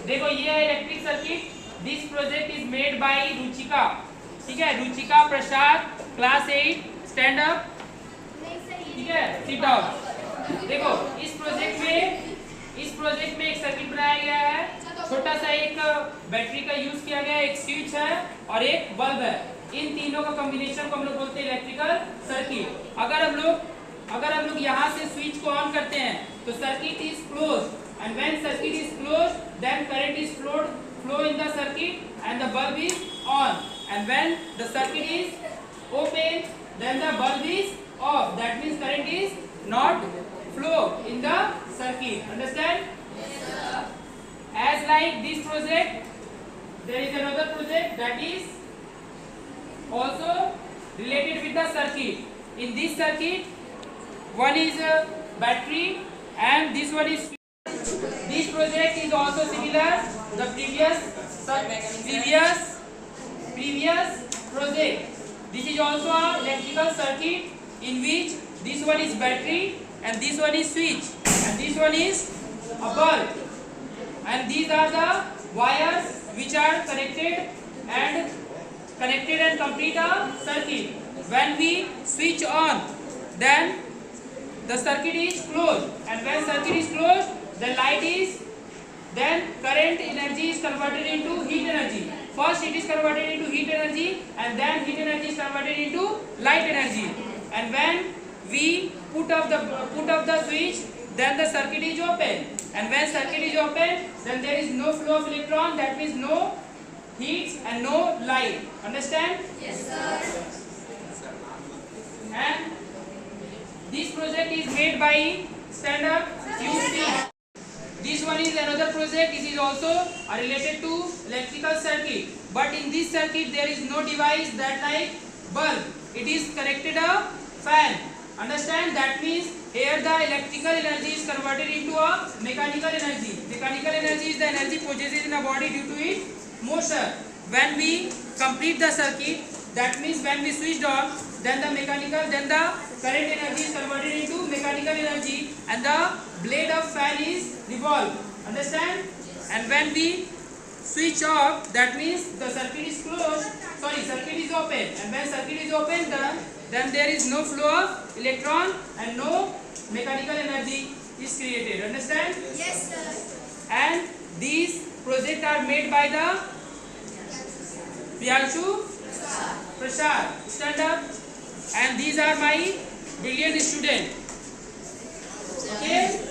देखो ये है electric circuit. This project is made by Ruchika. ठीक है, रुचिका प्रसाद, क्लास 8, स्टैंड अप. ठीक है, सिट डाउन. देखो इस प्रोजेक्ट में एक सर्किट बनाया गया है. छोटा सा एक बैटरी का यूज किया गया है, एक स्विच है और एक बल्ब है. इन तीनों का कॉम्बिनेशन को हम लोग बोलते हैं इलेक्ट्रिकल सर्किट. अगर हम लोग यहाँ से स्विच को ऑन करते हैं तो circuit is close, and when circuit is close then current is flow in the circuit and the bulb is on, and when the circuit is open then the bulb is off. That means current is not flow in the circuit. Understand? Yes, sir. As like this project, there is another project that is also related with the circuit. In this circuit, one is a battery and this one is. This project is also similar the previous project. This is also a electrical circuit in which this one is battery and this one is switch and this one is a bulb, and these are the wires which are connected and complete a circuit. When we switch on then the circuit is closed, and when circuit is closed then current energy is converted into heat energy. First it is converted into heat energy and then heat energy is converted into light energy. And when we put off the switch then the circuit is open, and when circuit is open then there is no flow of electron, that means no heat and no light. Understand? Yes, sir. And this project is made by Stand Up UC. This one is another project. This is also related to electrical circuit, but in this circuit there is no device that like bulb. It is connected a fan. Understand? That means here the electrical energy is converted into a mechanical energy. Mechanical energy is the energy possessed in a body due to its motion. When we complete the circuit, that means when we switched on, then the current energy is converted into mechanical energy and the blade of fan is revolved. Understand? Yes. And when we switch off, that means the circuit is closed. Circuit is open, and when circuit is open then there is no flow of electron and no mechanical energy is created. Understand? Yes, sir. And these projects are made by the Priyanshu Prasad. Stand up. And these are my brilliant students. Okay?